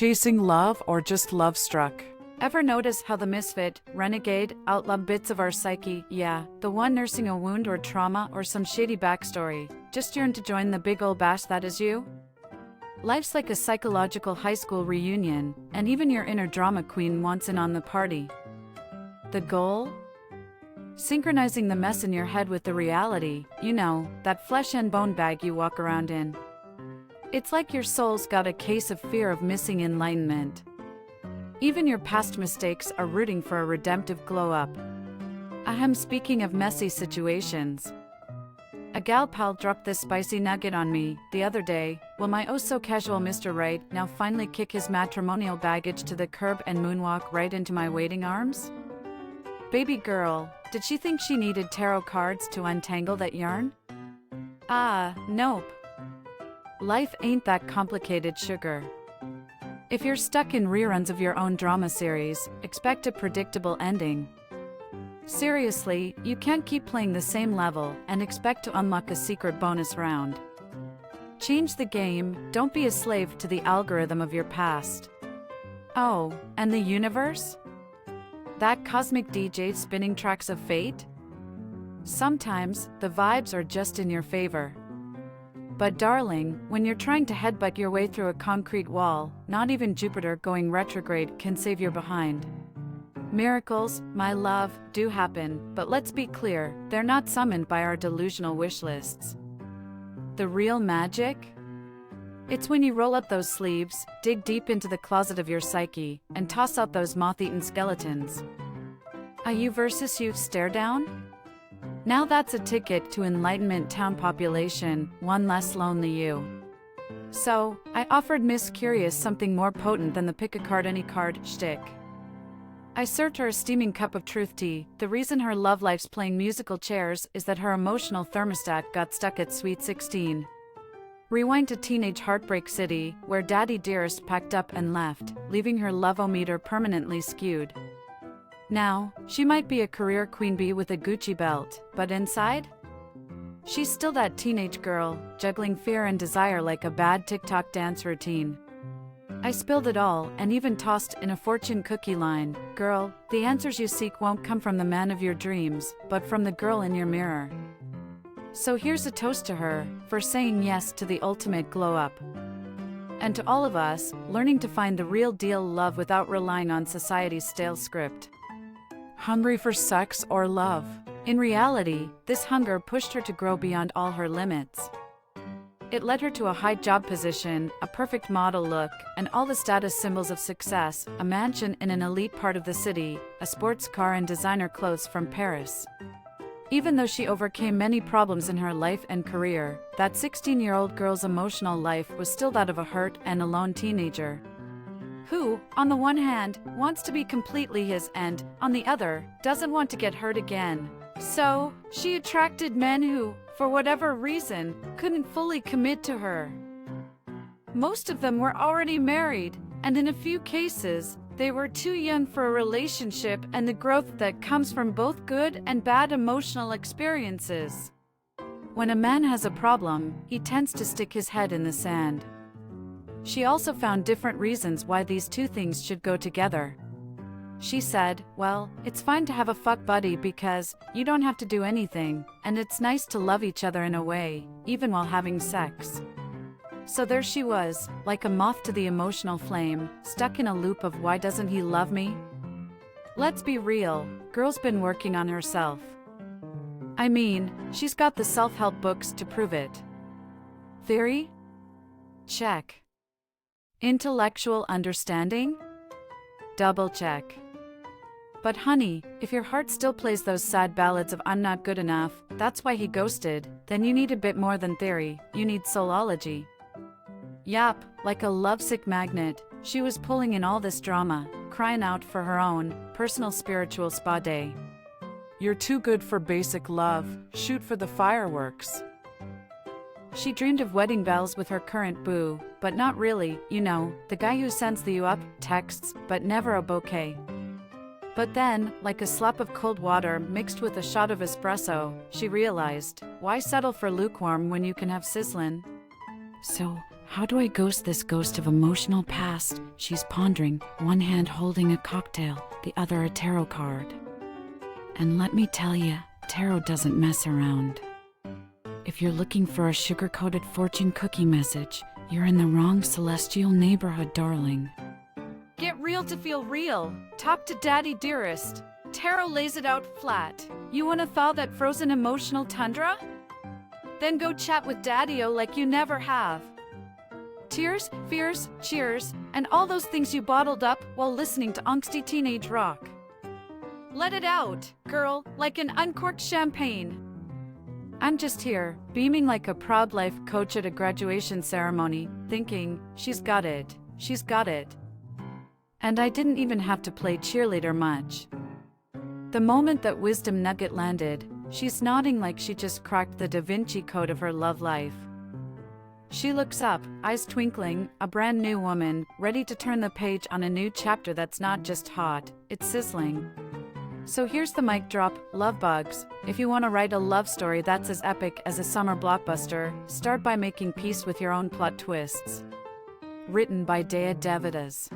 chasing love or just love struck? Ever notice how the misfit, renegade, outlaw bits of our psyche, yeah, the one nursing a wound or trauma or some shady backstory, just yearn to join the big ol' bash that is you? Life's like a psychological high school reunion, and even your inner drama queen wants in on the party. The goal? Synchronizing the mess in your head with the reality, you know, that flesh and bone bag you walk around in. It's like your soul's got a case of fear of missing enlightenment. Even your past mistakes are rooting for a redemptive glow-up. Ahem, speaking of messy situations. A gal pal dropped this spicy nugget on me the other day. Will my oh-so-casual Mr. Right now finally kick his matrimonial baggage to the curb and moonwalk right into my waiting arms? Baby girl, did she think she needed tarot cards to untangle that yarn? Ah, nope. Life ain't that complicated, sugar. If you're stuck in reruns of your own drama series, expect a predictable ending. Seriously, you can't keep playing the same level and expect to unlock a secret bonus round. Change the game, don't be a slave to the algorithm of your past. Oh, and the universe? That cosmic DJ spinning tracks of fate? Sometimes, the vibes are just in your favor. But darling, when you're trying to headbutt your way through a concrete wall, not even Jupiter going retrograde can save your behind. Miracles, my love, do happen, but let's be clear, they're not summoned by our delusional wish lists. The real magic? It's when you roll up those sleeves, dig deep into the closet of your psyche, and toss out those moth-eaten skeletons. A you versus you stare down? Now that's a ticket to Enlightenment Town population, one less lonely you. So, I offered Miss Curious something more potent than the pick-a-card-any-card shtick. I served her a steaming cup of truth tea. The reason her love life's playing musical chairs is that her emotional thermostat got stuck at sweet 16. Rewind to teenage Heartbreak City, where Daddy Dearest packed up and left, leaving her love-o-meter permanently skewed. Now, she might be a career queen bee with a Gucci belt, but inside? She's still that teenage girl, juggling fear and desire like a bad TikTok dance routine. I spilled it all and even tossed in a fortune cookie line. Girl, the answers you seek won't come from the man of your dreams, but from the girl in your mirror. So here's a toast to her, for saying yes to the ultimate glow-up. And to all of us, learning to find the real deal love without relying on society's stale script. Hungry for sex or love? In reality, this hunger pushed her to grow beyond all her limits. It led her to a high job position, a perfect model look, and all the status symbols of success, a mansion in an elite part of the city, a sports car and designer clothes from Paris. Even though she overcame many problems in her life and career, that 16-year-old girl's emotional life was still that of a hurt and alone teenager. Who, on the one hand, wants to be completely his and, on the other, doesn't want to get hurt again. So, she attracted men who, for whatever reason, couldn't fully commit to her. Most of them were already married, and in a few cases, they were too young for a relationship and the growth that comes from both good and bad emotional experiences. When a man has a problem, he tends to stick his head in the sand. She also found different reasons why these two things should go together. She said, well, it's fine to have a fuck buddy because you don't have to do anything, and it's nice to love each other in a way, even while having sex. So there she was, like a moth to the emotional flame, stuck in a loop of why doesn't he love me? Let's be real, girl's been working on herself. I mean, she's got the self-help books to prove it. Theory? Check. Intellectual understanding? Double check. But honey, if your heart still plays those sad ballads of I'm not good enough, that's why he ghosted, then you need a bit more than theory, you need soul-ology. Yup, like a lovesick magnet, she was pulling in all this drama, crying out for her own, personal spiritual spa day. You're too good for basic love, shoot for the fireworks. She dreamed of wedding bells with her current boo, but not really, you know, the guy who sends the you up texts, but never a bouquet. But then, like a slap of cold water mixed with a shot of espresso, she realized, why settle for lukewarm when you can have Sizzlin? So, How do I ghost this ghost of emotional past? She's pondering, one hand holding a cocktail, the other a tarot card. And let me tell you, tarot doesn't mess around. If you're looking for a sugar-coated fortune cookie message, you're in the wrong celestial neighborhood, darling. Get real to feel real. Talk to Daddy Dearest. Tarot lays it out flat. You wanna thaw that frozen emotional tundra? Then go chat with Daddy-o like you never have. Tears, fears, cheers, and all those things you bottled up while listening to angsty teenage rock. Let it out, girl, like an uncorked champagne. I'm just here, beaming like a proud life coach at a graduation ceremony, thinking, she's got it, she's got it. And I didn't even have to play cheerleader much. The moment that wisdom nugget landed, she's nodding like she just cracked the Da Vinci Code of her love life. She looks up, eyes twinkling, a brand new woman, ready to turn the page on a new chapter that's not just hot, it's sizzling. So here's the mic drop, love bugs. If you want to write a love story that's as epic as a summer blockbuster, start by making peace with your own plot twists. Written by Dea Davidas.